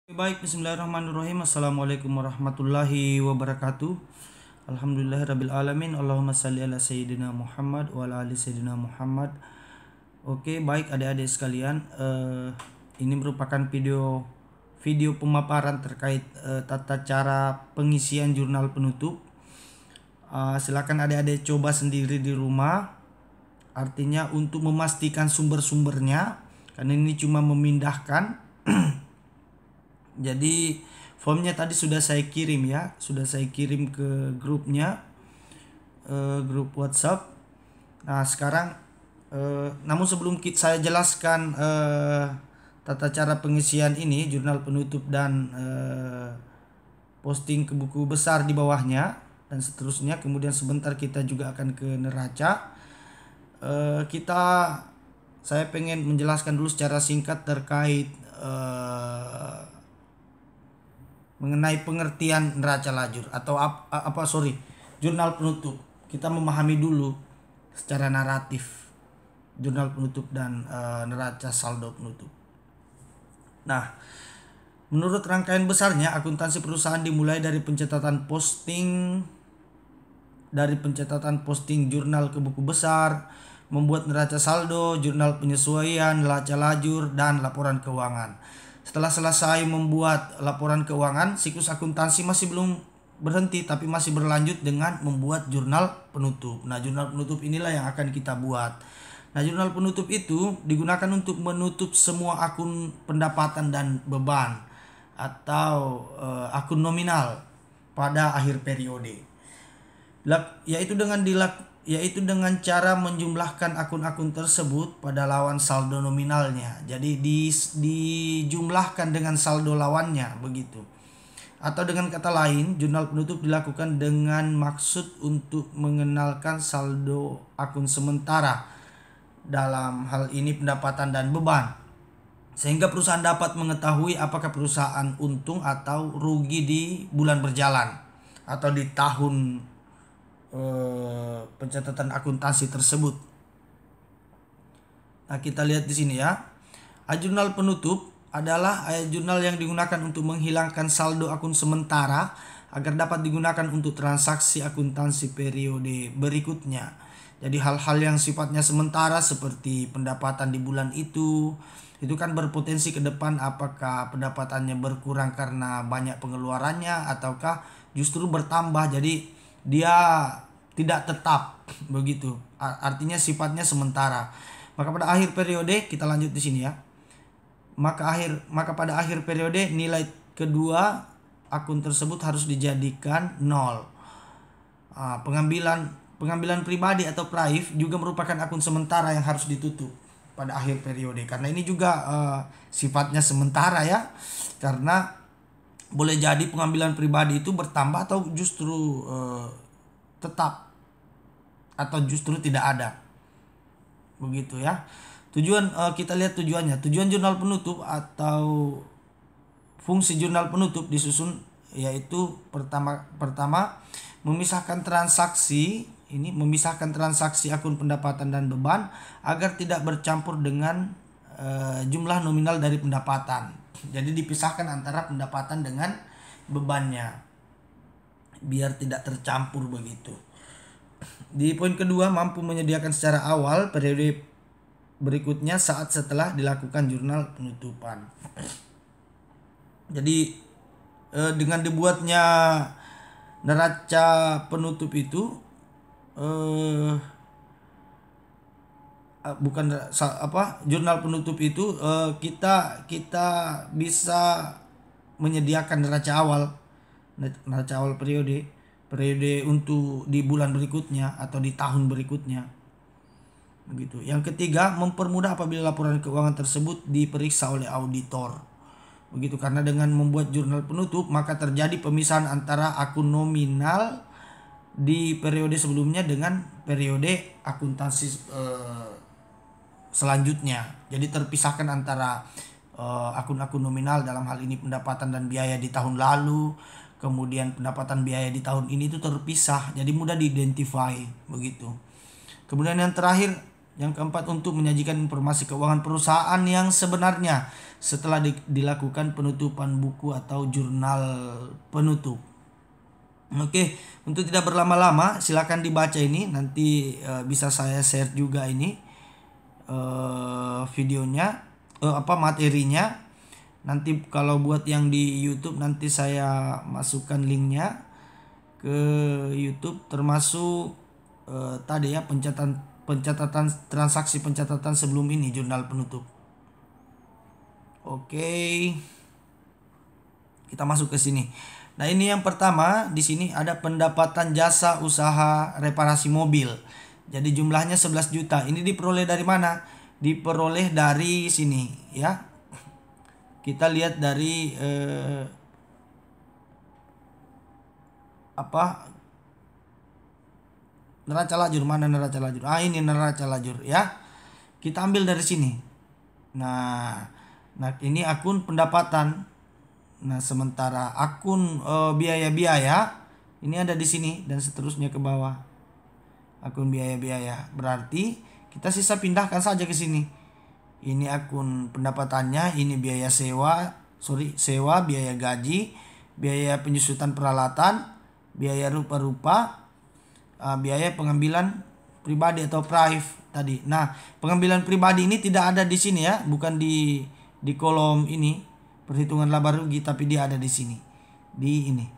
Baik, bismillahirrahmanirrahim. Assalamualaikum warahmatullahi wabarakatuh. Alhamdulillahirabbil alamin. Allahumma shalli ala sayyidina Muhammad wa ala ali sayyidina Muhammad. Oke, baik adik-adik sekalian, ini merupakan video pemaparan terkait tata cara pengisian jurnal penutup. Silakan adik-adik coba sendiri di rumah. Artinya untuk memastikan sumber-sumbernya, karena ini cuma memindahkan. Jadi formnya tadi sudah saya kirim ya, sudah saya kirim ke grupnya, grup WhatsApp. Nah sekarang, namun sebelum saya jelaskan tata cara pengisian ini, jurnal penutup dan posting ke buku besar di bawahnya dan seterusnya, kemudian sebentar kita juga akan ke neraca. Saya pengen menjelaskan dulu secara singkat terkait mengenai pengertian neraca lajur atau jurnal penutup. Kita memahami dulu secara naratif jurnal penutup dan neraca saldo penutup. Nah, menurut rangkaian besarnya, akuntansi perusahaan dimulai dari pencatatan posting jurnal ke buku besar, membuat neraca saldo, jurnal penyesuaian, neraca lajur, dan laporan keuangan. Setelah selesai membuat laporan keuangan, siklus akuntansi masih belum berhenti tapi masih berlanjut dengan membuat jurnal penutup. Nah, jurnal penutup inilah yang akan kita buat. Nah, jurnal penutup itu digunakan untuk menutup semua akun pendapatan dan beban atau akun nominal pada akhir periode. Yaitu dengan cara menjumlahkan akun-akun tersebut pada lawan saldo nominalnya. Jadi dijumlahkan dengan saldo lawannya begitu. Atau dengan kata lain, jurnal penutup dilakukan dengan maksud untuk mengenalkan saldo akun sementara, dalam hal ini pendapatan dan beban, sehingga perusahaan dapat mengetahui apakah perusahaan untung atau rugi di bulan berjalan atau di tahun pencatatan akuntansi tersebut. Nah, kita lihat di sini ya. Jurnal penutup adalah jurnal yang digunakan untuk menghilangkan saldo akun sementara agar dapat digunakan untuk transaksi akuntansi periode berikutnya. Jadi hal-hal yang sifatnya sementara seperti pendapatan di bulan itu kan berpotensi ke depan apakah pendapatannya berkurang karena banyak pengeluarannya ataukah justru bertambah. Jadi dia tidak tetap begitu. Artinya sifatnya sementara. Maka pada akhir periode, kita lanjut di sini ya. Maka pada akhir periode nilai kedua akun tersebut harus dijadikan 0. Pengambilan pribadi atau praif juga merupakan akun sementara yang harus ditutup pada akhir periode. Karena ini juga sifatnya sementara ya. Karena boleh jadi pengambilan pribadi itu bertambah atau justru tetap atau justru tidak ada. Begitu ya. Kita lihat tujuannya. Tujuan jurnal penutup atau fungsi jurnal penutup disusun yaitu pertama memisahkan transaksi akun pendapatan dan beban agar tidak bercampur dengan jumlah nominal dari pendapatan. Jadi dipisahkan antara pendapatan dengan bebannya biar tidak tercampur begitu. Di poin kedua, mampu menyediakan secara awal periode berikutnya saat setelah dilakukan jurnal penutupan. Jadi dengan dibuatnya neraca penutup itu jurnal penutup itu kita bisa menyediakan neraca awal periode untuk di bulan berikutnya atau di tahun berikutnya begitu. Yang ketiga, mempermudah apabila laporan keuangan tersebut diperiksa oleh auditor begitu, karena dengan membuat jurnal penutup maka terjadi pemisahan antara akun nominal di periode sebelumnya dengan periode akuntansi selanjutnya. Jadi terpisahkan antara akun-akun nominal, dalam hal ini pendapatan dan biaya di tahun lalu, kemudian pendapatan biaya di tahun ini itu terpisah, jadi mudah diidentify begitu. Kemudian yang terakhir, Yang keempat, untuk menyajikan informasi keuangan perusahaan yang sebenarnya setelah dilakukan penutupan buku atau jurnal penutup. Oke, untuk tidak berlama-lama silakan dibaca ini, nanti bisa saya share juga ini videonya, materinya. Nanti kalau buat yang di YouTube nanti saya masukkan linknya ke YouTube, termasuk tadi ya pencatatan transaksi pencatatan sebelum ini jurnal penutup. Oke, kita masuk ke sini. Nah, ini yang pertama, di sini ada pendapatan jasa usaha reparasi mobil. Jadi jumlahnya 11 juta. Ini diperoleh dari mana? Diperoleh dari sini ya. Kita lihat dari neraca lajur. Mana neraca lajur? Ini neraca lajur ya. Kita ambil dari sini. Nah ini akun pendapatan. Nah, sementara akun biaya-biaya ini ada di sini dan seterusnya ke bawah. Akun biaya-biaya. Berarti kita sisa pindahkan saja ke sini. Ini akun pendapatannya, ini biaya sewa, biaya gaji, biaya penyusutan peralatan, biaya rupa-rupa, biaya pengambilan pribadi atau private tadi. Nah, pengambilan pribadi ini tidak ada di sini ya, bukan di kolom ini perhitungan laba rugi, tapi dia ada di sini, di ini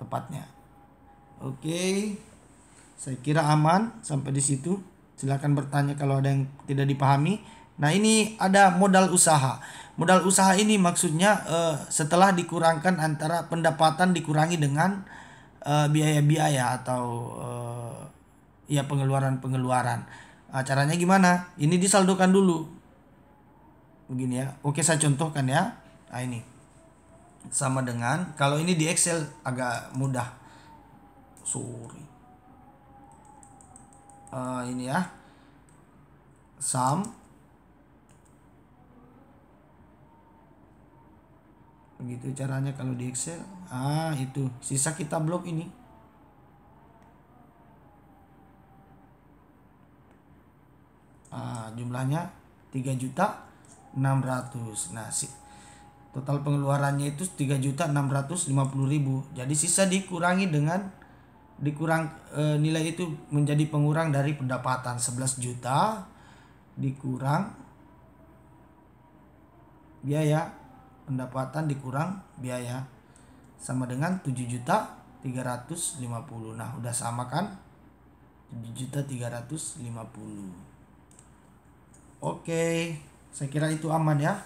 tepatnya. Oke, saya kira aman sampai di situ. Silakan bertanya kalau ada yang tidak dipahami. Nah, ini ada modal usaha. Modal usaha ini maksudnya setelah dikurangkan antara pendapatan dikurangi dengan biaya-biaya atau ya pengeluaran-pengeluaran. Caranya gimana? Ini disaldokan dulu. Begini ya. Oke, saya contohkan ya. Nah, ini sama dengan, kalau ini di Excel agak mudah. Ini ya. Sum. Begitu caranya kalau di Excel. Itu sisa kita blok ini. Jumlahnya 3.600.000. Nah, total pengeluarannya itu 3.650.000. Jadi sisa dikurangi dengan nilai itu menjadi pengurang dari pendapatan 11 juta dikurang biaya, pendapatan dikurang biaya sama dengan 7.350.000. Nah, udah sama kan? 7.350.000. Oke, saya kira itu aman ya.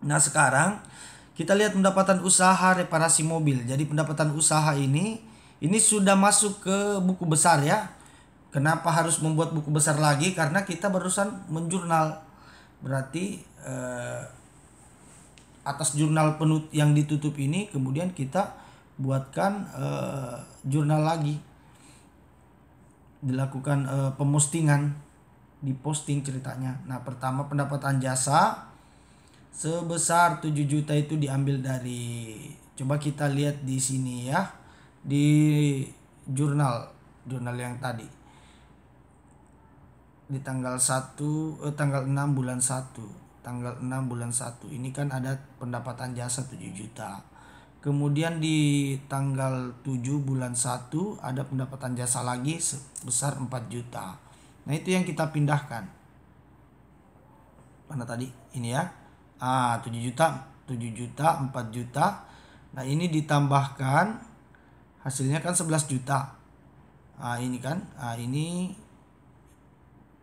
Nah, sekarang kita lihat pendapatan usaha reparasi mobil. Jadi pendapatan usaha ini sudah masuk ke buku besar ya. Kenapa harus membuat buku besar lagi? Karena kita barusan menjurnal. Berarti atas jurnal yang ditutup ini kemudian kita buatkan jurnal lagi. Dilakukan pemostingan, diposting ceritanya. Nah, pertama pendapatan jasa sebesar 7 juta itu diambil dari, coba kita lihat di sini ya, di jurnal yang tadi, di tanggal 6 bulan 1 ini kan ada pendapatan jasa 7 juta. Kemudian di tanggal 7 bulan 1 ada pendapatan jasa lagi sebesar 4 juta. Nah, itu yang kita pindahkan. Mana tadi? Ini ya. 7 juta, 4 juta. Nah, ini ditambahkan hasilnya kan 11 juta. Ini kan.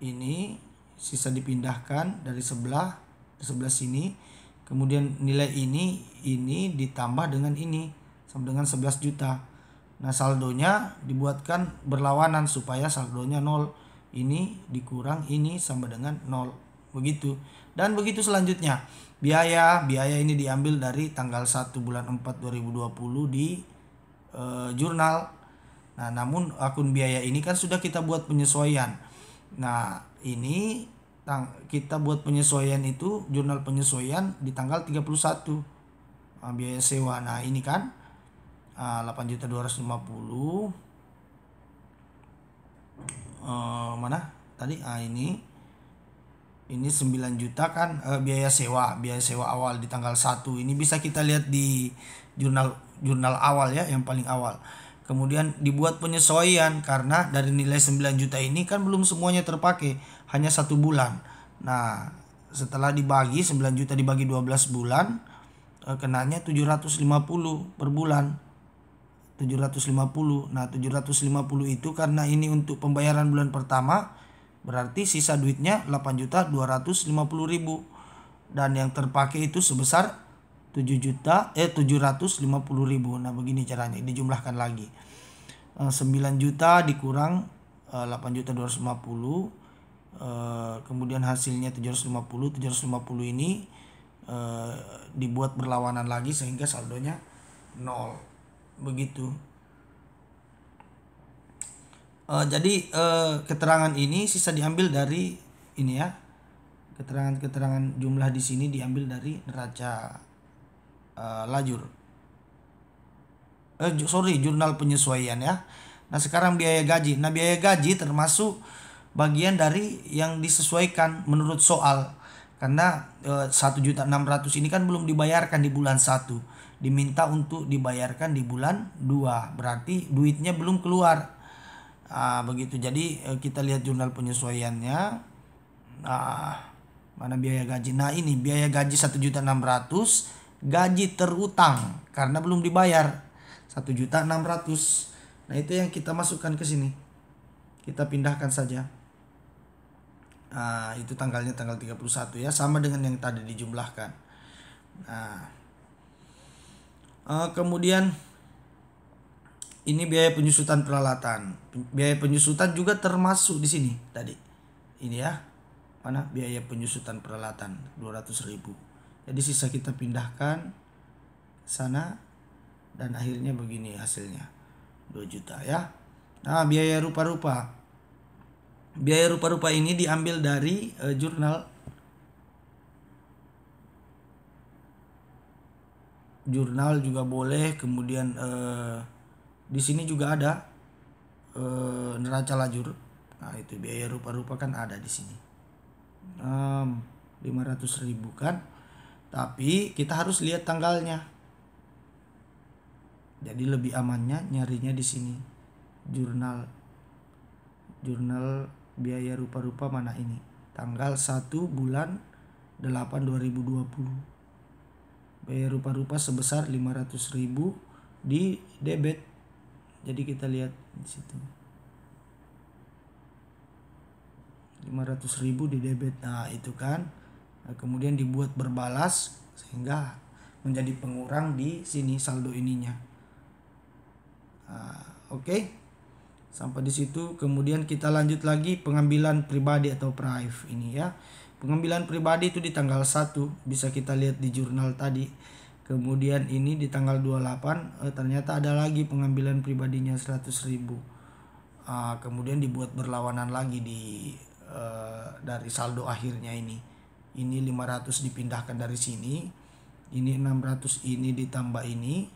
Ini sisa dipindahkan dari sebelah sini. Kemudian nilai ini ditambah dengan ini sama dengan 11 juta. Nah, saldonya dibuatkan berlawanan supaya saldonya 0. Ini dikurang ini sama dengan 0. Begitu. Dan begitu selanjutnya. Biaya ini diambil dari tanggal 1 bulan 4 2020 di jurnal. Nah, namun akun biaya ini kan sudah kita buat penyesuaian. Nah, ini kita buat penyesuaian itu, jurnal penyesuaian di tanggal 31. Biaya sewa. Nah, ini kan 8.250. Mana? tadi ini 9 juta kan biaya sewa awal di tanggal 1. Ini bisa kita lihat di jurnal awal ya, yang paling awal. Kemudian dibuat penyesuaian karena dari nilai 9 juta ini kan belum semuanya terpakai, hanya 1 bulan. Nah, setelah dibagi 9 juta dibagi 12 bulan, kenanya 750 per bulan. 750. Nah, 750 itu karena ini untuk pembayaran bulan pertama, berarti sisa duitnya 8.250.000 dan yang terpakai itu sebesar 750.000. Nah, begini caranya, dijumlahkan lagi. 9 juta dikurang 8.250, kemudian hasilnya 750 ini dibuat berlawanan lagi sehingga saldonya 0. Begitu. Jadi keterangan ini sisa diambil dari ini ya. Keterangan jumlah di sini diambil dari neraca lajur. Jurnal penyesuaian ya. Nah, sekarang biaya gaji. Nah, biaya gaji termasuk bagian dari yang disesuaikan menurut soal. Karena 1.600.000 ini kan belum dibayarkan di bulan 1. Diminta untuk dibayarkan di bulan 2. Berarti duitnya belum keluar. Begitu. Jadi kita lihat jurnal penyesuaiannya. Mana biaya gaji? Nah, ini biaya gaji 1.600.000, gaji terutang karena belum dibayar 1.600.000. Nah, itu yang kita masukkan ke sini. Kita pindahkan saja. Itu tanggalnya tanggal 31 ya, sama dengan yang tadi dijumlahkan. Nah, kemudian ini biaya penyusutan peralatan. Biaya penyusutan juga termasuk di sini tadi. Ini ya. Mana biaya penyusutan peralatan 200.000. Jadi sisa kita pindahkan ke sana dan akhirnya begini hasilnya. 2 juta ya. Nah, biaya rupa-rupa. Biaya rupa-rupa ini diambil dari jurnal juga boleh. Kemudian di sini juga ada neraca lajur. Nah, itu biaya rupa-rupa kan ada di sini. 500.000 kan. Tapi kita harus lihat tanggalnya. Jadi lebih amannya nyarinya di sini. Jurnal biaya rupa-rupa mana ini? Tanggal 1 bulan 8 2020. Biaya rupa-rupa sebesar 500.000 di debit. Jadi kita lihat di situ. 500.000 di debit. Nah, itu kan. Nah, kemudian dibuat berbalas sehingga menjadi pengurang di sini saldo ininya. Oke. Sampai di situ. Kemudian kita lanjut lagi pengambilan pribadi atau prive ini ya. Pengambilan pribadi itu di tanggal 1 bisa kita lihat di jurnal tadi. Kemudian ini di tanggal 28 ternyata ada lagi pengambilan pribadinya 100.000. Kemudian dibuat berlawanan lagi dari saldo akhirnya ini. Ini 500 dipindahkan dari sini. Ini 600 ini ditambah ini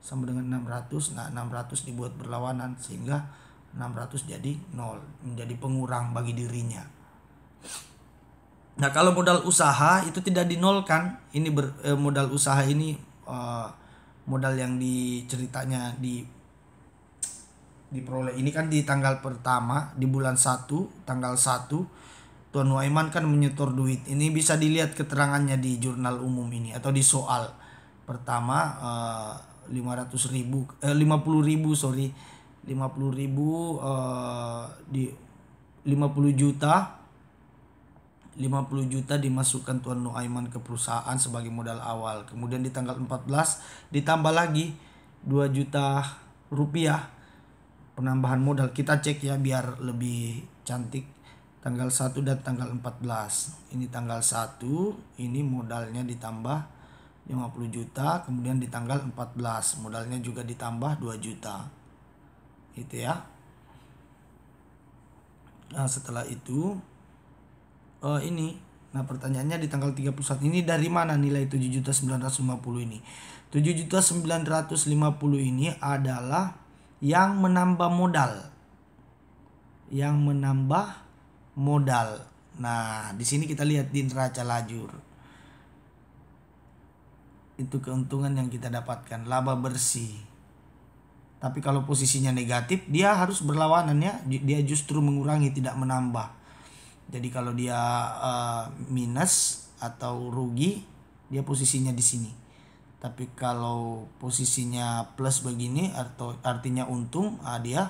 sama dengan 600. Nah, 600 dibuat berlawanan sehingga 600 jadi 0, menjadi pengurang bagi dirinya. Nah, kalau modal usaha itu tidak dinolkan. Ini modal usaha ini modal yang diceritanya diperoleh ini kan di tanggal pertama di bulan 1 tanggal 1 Tuan Nuaiman kan menyetor duit. Ini bisa dilihat keterangannya di jurnal umum ini atau di soal pertama 50.000 sorry 50.000 di 50 juta dimasukkan Tuan Nuaiman ke perusahaan sebagai modal awal. Kemudian di tanggal 14 ditambah lagi 2 juta rupiah penambahan modal. Kita cek ya biar lebih cantik. Tanggal 1 dan tanggal 14. Ini tanggal 1, ini modalnya ditambah 50 juta, kemudian di tanggal 14 modalnya juga ditambah 2 juta. Itu ya. Nah, setelah itu ini. Nah, pertanyaannya di tanggal 31 ini dari mana nilai 7.950 ini? 7.950 ini adalah yang menambah modal. Yang menambah modal. Nah, di sini kita lihat di neraca lajur. Itu keuntungan yang kita dapatkan, laba bersih. Tapi kalau posisinya negatif, dia harus berlawanan ya. Dia justru mengurangi, tidak menambah. Jadi kalau dia minus atau rugi, dia posisinya di sini. Tapi kalau posisinya plus begini atau artinya untung, dia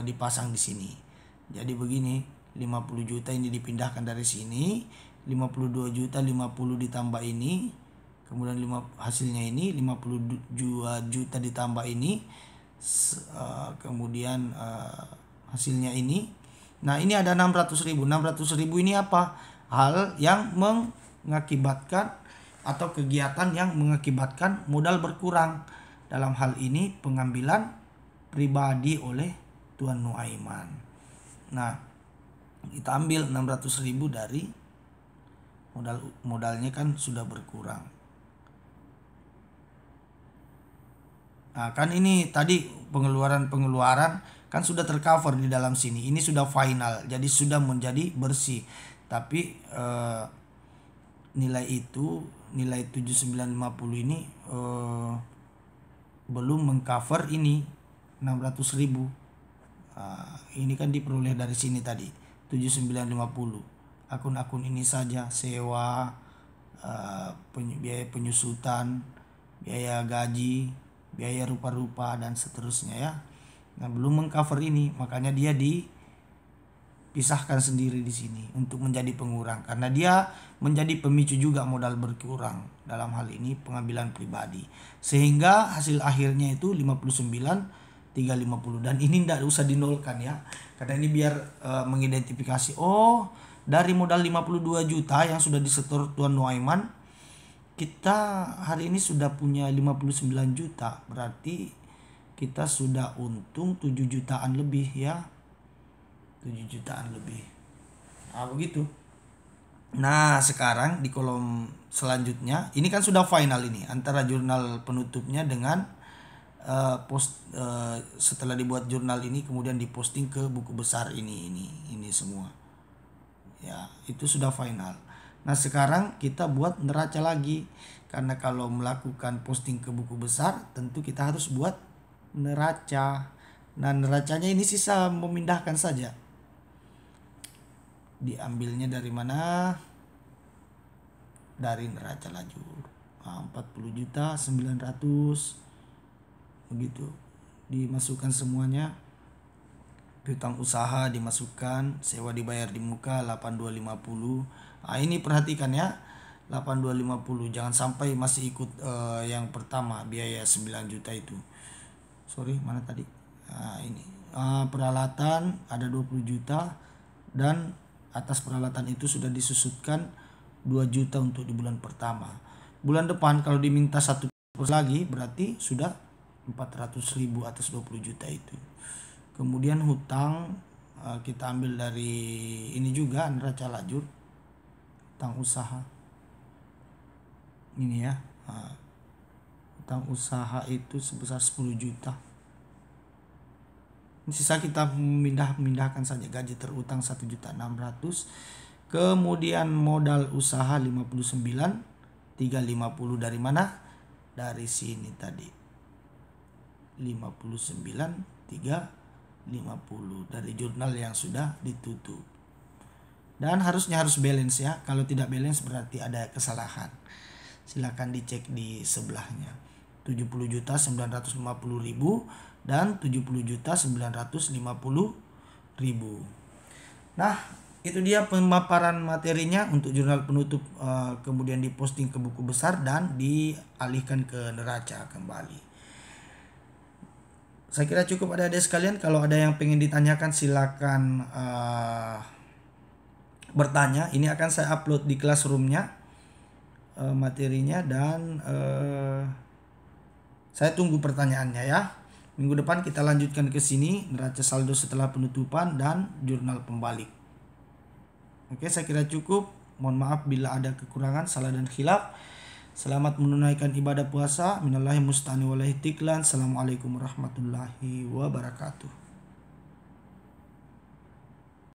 dipasang di sini. Jadi begini, 50 juta ini dipindahkan dari sini, 52 juta 50 ditambah ini, kemudian hasilnya ini 52 juta ditambah ini, kemudian hasilnya ini. Nah, ini ada 600.000. 600.000 ini apa? Hal yang mengakibatkan atau kegiatan yang mengakibatkan modal berkurang. Dalam hal ini pengambilan pribadi oleh Tuan Nuaiman. Nah, kita ambil 600.000 dari modalnya kan sudah berkurang. Nah, kan ini tadi pengeluaran kan sudah tercover di dalam sini. Ini sudah final, jadi sudah menjadi bersih. Tapi nilai 7950 ini belum mengcover ini 600.000. Ini kan diperoleh dari sini tadi 7950. Akun-akun ini saja, sewa, biaya penyusutan, biaya gaji, biaya rupa-rupa dan seterusnya ya. Nah, belum mengcover ini, makanya dia dipisahkan sendiri di sini untuk menjadi pengurang, karena dia menjadi pemicu juga modal berkurang dalam hal ini pengambilan pribadi, sehingga hasil akhirnya itu 59.350. Dan ini tidak usah dinolkan ya, karena ini biar mengidentifikasi, dari modal 52 juta yang sudah disetor Tuan Nuaiman, kita hari ini sudah punya 59 juta, berarti kita sudah untung 7 jutaan lebih ya. 7 jutaan lebih. Nah, begitu. Nah, sekarang di kolom selanjutnya, ini kan sudah final ini antara jurnal penutupnya dengan setelah dibuat jurnal ini kemudian diposting ke buku besar ini semua. Ya, itu sudah final. Nah, sekarang kita buat neraca lagi, karena kalau melakukan posting ke buku besar tentu kita harus buat neraca. Nah, neracanya ini sisa memindahkan saja. Diambilnya dari mana? Dari neraca lajur. 40.900.000 begitu. Dimasukkan semuanya. Piutang usaha dimasukkan, sewa dibayar di muka 8250. Ini perhatikan ya. 8250, jangan sampai masih ikut yang pertama biaya 9 juta itu. Sorry, mana tadi? Ini. Peralatan ada 20 juta dan atas peralatan itu sudah disusutkan 2 juta untuk di bulan pertama. Bulan depan kalau diminta 1% lagi berarti sudah 400.000 atas 20 juta itu. Kemudian hutang kita ambil dari ini juga neraca lajur, hutang usaha. Ini ya. Hutang usaha itu sebesar 10 juta. Sisa kita memindahkan saja. Gaji terutang 1.600.000. Kemudian modal usaha 59.350 dari mana? Dari sini tadi. 59.350 dari jurnal yang sudah ditutup. Dan harus balance ya. Kalau tidak balance berarti ada kesalahan. Silakan dicek di sebelahnya. 70.950.000 dan 70.950.000. Nah, itu dia pemaparan materinya untuk jurnal penutup, kemudian diposting ke buku besar dan dialihkan ke neraca kembali. Saya kira cukup adik-adik sekalian. Kalau ada yang pengen ditanyakan silakan bertanya. Ini akan saya upload di Classroom-nya materinya, dan saya tunggu pertanyaannya ya. Minggu depan kita lanjutkan ke sini, neraca saldo setelah penutupan dan jurnal pembalik. Oke, saya kira cukup. Mohon maaf bila ada kekurangan, salah dan khilaf. Selamat menunaikan ibadah puasa. Minallahi musta'an wa lahi tiklan. Assalamualaikum warahmatullahi wabarakatuh.